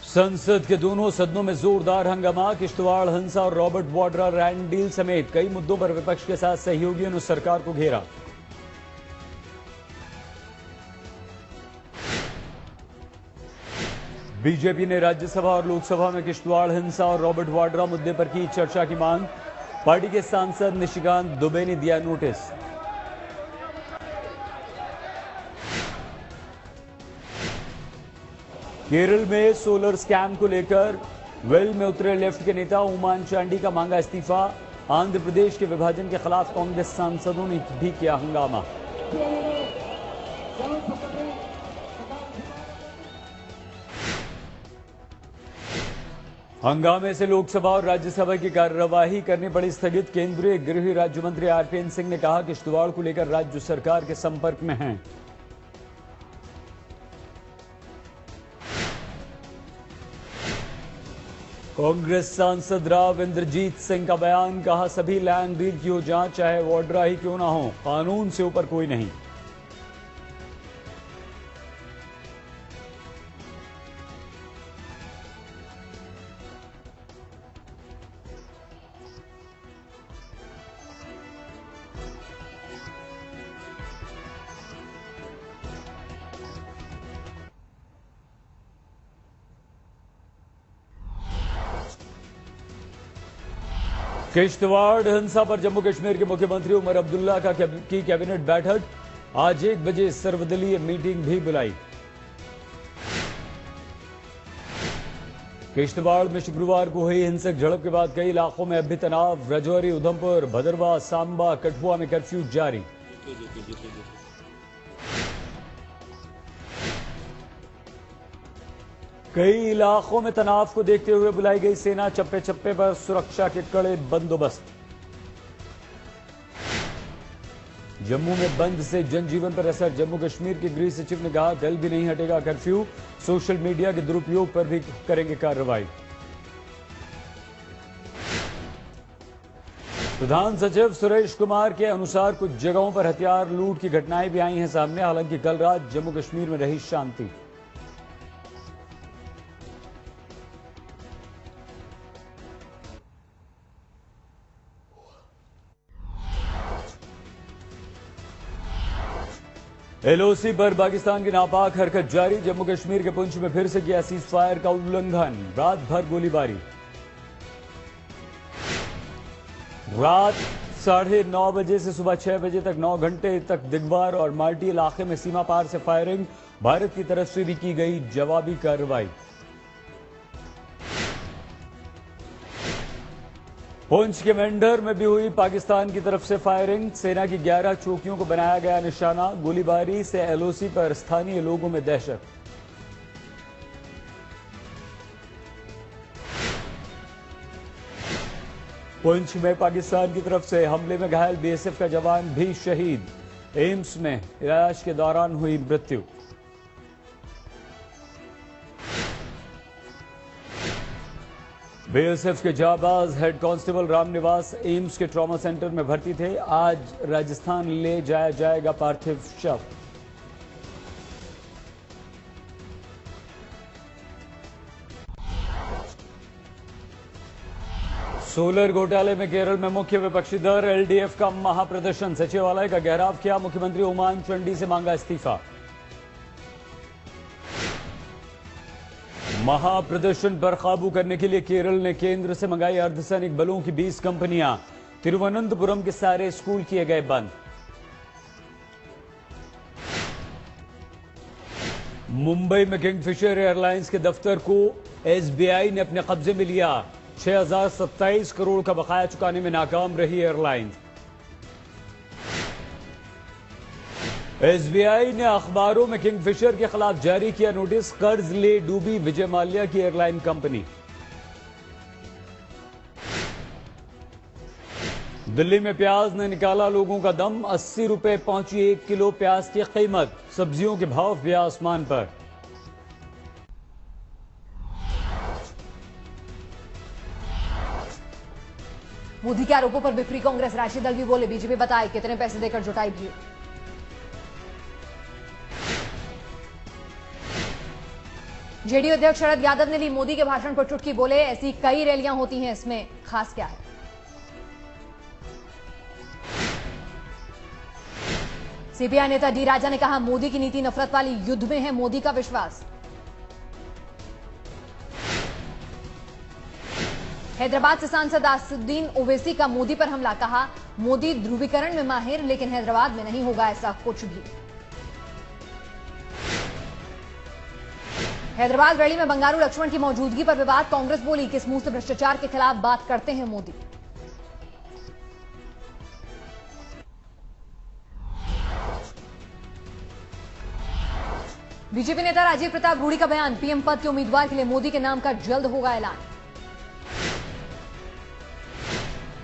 संसद के दोनों सदनों में जोरदार हंगामा। किश्तवाड़ हिंसा और रॉबर्ट वाड्रा लैंड डील समेत कई मुद्दों पर विपक्ष के साथ सहयोगियों ने सरकार को घेरा। बीजेपी ने राज्यसभा और लोकसभा में किश्तवाड़ हिंसा और रॉबर्ट वाड्रा मुद्दे पर की चर्चा की मांग। पार्टी के सांसद निशिकांत दुबे ने दिया नोटिस। केरल में सोलर स्कैम को लेकर वेल में उतरे लेफ्ट के नेता ओमान चांडी का मांगा इस्तीफा। आंध्र प्रदेश के विभाजन के खिलाफ कांग्रेस सांसदों ने भी किया हंगामा। हंगामे से लोकसभा और राज्यसभा की कार्यवाही करनी पड़ी स्थगित। केंद्रीय गृह राज्य मंत्री आरपीएन सिंह ने कहा कि किश्तवाड़ को लेकर राज्य सरकार के संपर्क में हैं। कांग्रेस सांसद राव इंद्रजीत सिंह का बयान, कहा सभी लैंड डील की हो जांच, चाहे वाड्रा ही क्यों ना हो, कानून से ऊपर कोई नहीं। किश्तवाड़ हिंसा पर जम्मू कश्मीर के मुख्यमंत्री उमर अब्दुल्ला की कैबिनेट बैठक। आज 1 बजे सर्वदलीय मीटिंग भी बुलाई। किश्तवाड़ में शुक्रवार को हुई हिंसक झड़प के बाद कई इलाकों में अब भी तनाव। राजौरी, उधमपुर, भदरवा, सांबा, कठुआ में कर्फ्यू जारी। कई इलाकों में तनाव को देखते हुए बुलाई गई सेना। चप्पे चप्पे पर सुरक्षा के कड़े बंदोबस्त। जम्मू में बंद से जनजीवन पर असर। जम्मू कश्मीर के गृह सचिव ने कहा कल भी नहीं हटेगा कर्फ्यू। सोशल मीडिया के दुरुपयोग पर भी करेंगे कार्रवाई। प्रधान सचिव सुरेश कुमार के अनुसार कुछ जगहों पर हथियार लूट की घटनाएं भी आई हैं सामने। हालांकि कल रात जम्मू कश्मीर में रही शांति। एलओसी पर पाकिस्तान की नापाक हरकत जारी। जम्मू कश्मीर के पुंछ में फिर से किया सीज फायर का उल्लंघन। रात भर गोलीबारी। रात 9:30 बजे से सुबह 6 बजे तक 9 घंटे तक दिगवार और माल्टी इलाके में सीमा पार से फायरिंग। भारत की तरफ से भी की गई जवाबी कार्रवाई। पुंछ के मेंढर में भी हुई पाकिस्तान की तरफ से फायरिंग। सेना की 11 चौकियों को बनाया गया निशाना। गोलीबारी से एलओसी पर स्थानीय लोगों में दहशत। पुंछ में पाकिस्तान की तरफ से हमले में घायल बीएसएफ का जवान भी शहीद। एम्स में इलाज के दौरान हुई मृत्यु। बीएसएफ के जाबाज हेड कांस्टेबल रामनिवास एम्स के ट्रॉमा सेंटर में भर्ती थे। आज राजस्थान ले जाया जाएगा पार्थिव शव। सोलर घोटाले में केरल में मुख्य विपक्षी दल एलडीएफ का महाप्रदर्शन। सचिवालय का घेराव किया। मुख्यमंत्री ओमान चांडी से मांगा इस्तीफा। महाप्रदर्शन पर काबू करने के लिए केरल ने केंद्र से मंगाई अर्धसैनिक बलों की 20 कंपनियां। तिरुवनंतपुरम के सारे स्कूल किए गए बंद। मुंबई में किंगफिशर एयरलाइंस के दफ्तर को एसबीआई ने अपने कब्जे में लिया। 6027 करोड़ का बकाया चुकाने में नाकाम रही एयरलाइंस। एसबीआई ने अखबारों में किंगफिशर के खिलाफ जारी किया नोटिस। कर्ज ले डूबी विजय माल्या की एयरलाइन कंपनी। दिल्ली में प्याज ने निकाला लोगों का दम। 80 रुपए पहुंची 1 किलो प्याज की कीमत। सब्जियों के भाव भी आसमान पर। मोदी के आरोपों पर बिफरी कांग्रेस। राष्ट्रीय दल भी बोले, बीजेपी बताए कितने पैसे देकर जुटाई भीड़। जेडीयू अध्यक्ष शरद यादव ने ली मोदी के भाषण पर चुटकी, बोले ऐसी कई रैलियां होती हैं, इसमें खास क्या है। सीपीआई नेता डी राजा ने कहा मोदी की नीति नफरत वाली, युद्ध में है मोदी का विश्वास। हैदराबाद से सांसद असदुद्दीन ओवैसी का मोदी पर हमला, कहा मोदी ध्रुवीकरण में माहिर, लेकिन हैदराबाद में नहीं होगा ऐसा कुछ भी। हैदराबाद रैली में बंगारू लक्ष्मण की मौजूदगी पर विवाद, कांग्रेस बोली किस मुंह से भ्रष्टाचार के खिलाफ बात करते हैं मोदी। बीजेपी नेता राजीव प्रताप रूडी का बयान, पीएम पद के उम्मीदवार के लिए मोदी के नाम का जल्द होगा ऐलान।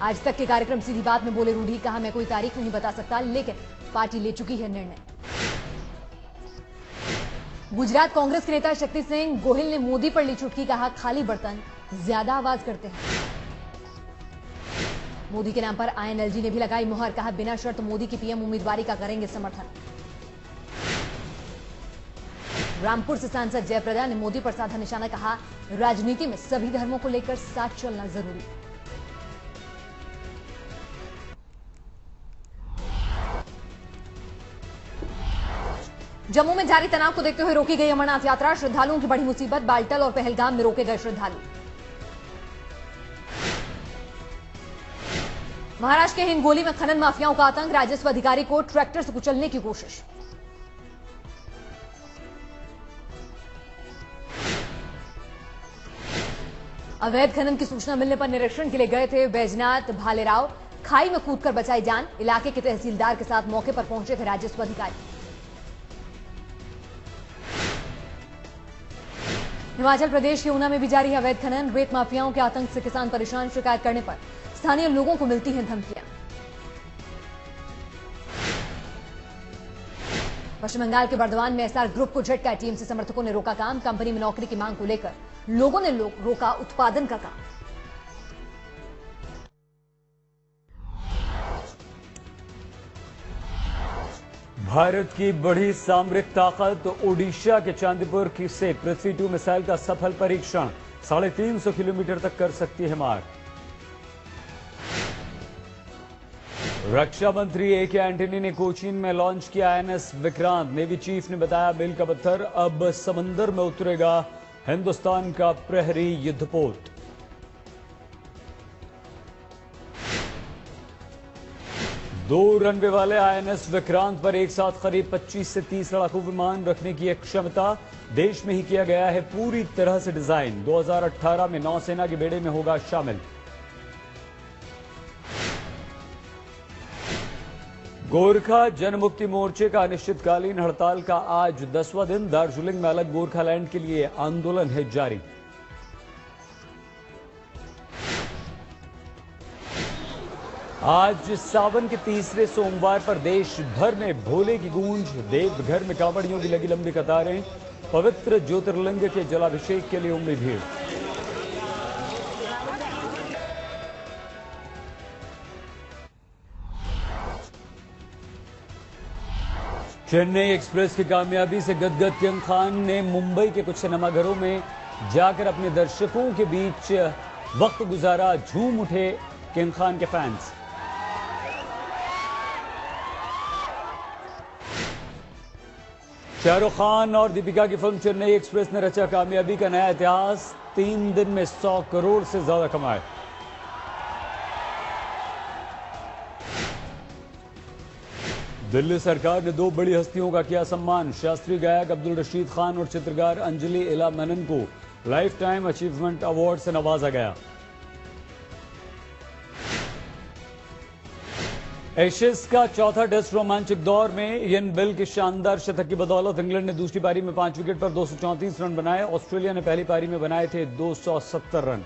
आज तक के कार्यक्रम सीधी बात में बोले रूडी, कहा मैं कोई तारीख नहीं बता सकता, लेकिन पार्टी ले चुकी है निर्णय। गुजरात कांग्रेस के नेता शक्ति सिंह गोहिल ने मोदी पर ली चुटकी, कहा खाली बर्तन ज्यादा आवाज करते हैं। मोदी के नाम पर आईएनएलजी ने भी लगाई मुहर, कहा बिना शर्त मोदी की पीएम उम्मीदवारी का करेंगे समर्थन। रामपुर से सांसद जयप्रदा ने मोदी पर साधा निशाना, कहा राजनीति में सभी धर्मों को लेकर साथ चलना जरूरी। जम्मू में जारी तनाव को देखते हुए रोकी गई अमरनाथ यात्रा, श्रद्धालुओं की बड़ी मुसीबत, बाल्टल और पहलगाम में रोके गए श्रद्धालु। महाराष्ट्र के हिंगोली में खनन माफियाओं का आतंक, राजस्व अधिकारी को ट्रैक्टर से कुचलने की कोशिश। अवैध खनन की सूचना मिलने पर निरीक्षण के लिए गए थे बैजनाथ भालेराव, खाई में कूदकर बचाई जान, इलाके के तहसीलदार के साथ मौके पर पहुंचे थे राजस्व अधिकारी। हिमाचल प्रदेश के ऊना में भी जारी है अवैध खनन, रेत माफियाओं के आतंक से किसान परेशान, शिकायत करने पर स्थानीय लोगों को मिलती हैं धमकियां। पश्चिम बंगाल के बर्दवान में एसआर ग्रुप को झटका, टीएमसी समर्थकों ने रोका काम, कंपनी में नौकरी की मांग को लेकर लोगों ने रोका उत्पादन का काम। भारत की बड़ी सामरिक ताकत, ओडिशा के चांदीपुर से पृथ्वी 2 मिसाइल का सफल परीक्षण, 350 किलोमीटर तक कर सकती है मार। रक्षा मंत्री ए.के. एंटनी ने कोचीन में लॉन्च किया आईएनएस विक्रांत, नेवी चीफ ने बताया बिल का पत्थर अब समंदर में उतरेगा हिंदुस्तान का प्रहरी युद्धपोत। दो रनवे वाले आईएनएस विक्रांत पर एक साथ करीब 25 से 30 लड़ाकू विमान रखने की एक क्षमता, देश में ही किया गया है पूरी तरह से डिजाइन। 2018 में नौसेना के बेड़े में होगा शामिल। गोरखा जनमुक्ति मोर्चे का अनिश्चितकालीन हड़ताल का आज 10वां दिन, दार्जिलिंग में अलग गोरखालैंड के लिए आंदोलन है जारी। आज सावन के तीसरे सोमवार पर देश भर में भोले की गूंज, देवघर में कांवड़ियों की लगी लंबी कतारें, पवित्र ज्योतिर्लिंग के जलाभिषेक के लिए उमड़ी भीड़। चेन्नई एक्सप्रेस की कामयाबी से गदगद किंग खान ने मुंबई के कुछ सिनेमाघरों में जाकर अपने दर्शकों के बीच वक्त गुजारा, झूम उठे किंग खान के फैंस। शाहरुख खान और दीपिका की फिल्म चेन्नई एक्सप्रेस ने रचा कामयाबी का नया इतिहास, 3 दिन में 100 करोड़ से ज्यादा कमाए। दिल्ली सरकार ने 2 बड़ी हस्तियों का किया सम्मान, शास्त्रीय गायक अब्दुल रशीद खान और चित्रकार अंजलि इला मेनन को लाइफ टाइम अचीवमेंट अवार्ड से नवाजा गया। एशेज का चौथा टेस्ट रोमांचक दौर में इयन बिल के शानदार शतक की बदौलत इंग्लैंड ने दूसरी पारी में 5 विकेट पर 234 रन बनाए। ऑस्ट्रेलिया ने पहली पारी में बनाए थे 270 रन।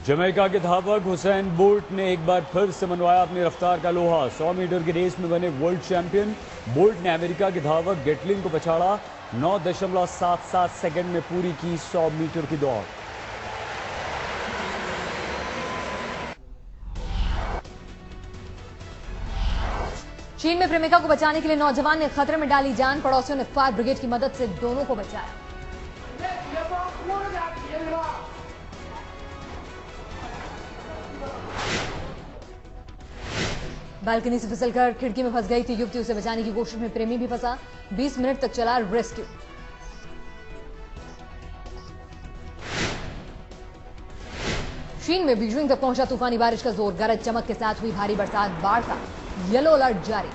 जमैका के धावक हुसैन बोल्ट ने एक बार फिर से मनवाया अपनी रफ्तार का लोहा, 100 मीटर की रेस में बने वर्ल्ड चैंपियन। बोल्ट ने अमेरिका के धावक गेटलिंग को पछाड़ा, 9.77 सेकंड में पूरी की 100 मीटर की दौड़। चीन में प्रेमिका को बचाने के लिए नौजवान ने खतरे में डाली जान। पड़ोसियों ने फायर ब्रिगेड की मदद से दोनों को बचाया। बालकनी से फिसलकर खिड़की में फंस गई थी युवती। उसे बचाने की कोशिश में प्रेमी भी फंसा। 20 मिनट तक चला रेस्क्यू। चीन में बीजिंग तक पहुंचा तूफानी बारिश का जोर। गरज चमक के साथ हुई भारी बरसात। बाढ़ का येलो अलर्ट जारी।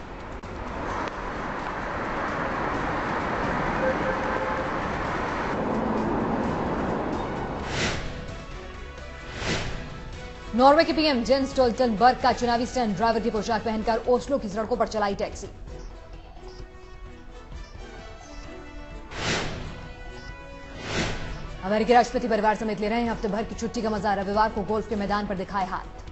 नॉर्वे के पीएम जेन्स स्टोल्टनबर्ग का चुनावी स्टंट। ड्राइवर की पोशाक पहनकर ओस्लो की सड़कों पर चलाई टैक्सी। अमेरिकी राष्ट्रपति परिवार समेत ले रहे हैं हफ्ते भर की छुट्टी का मजा। रविवार को गोल्फ के मैदान पर दिखाए हाथ।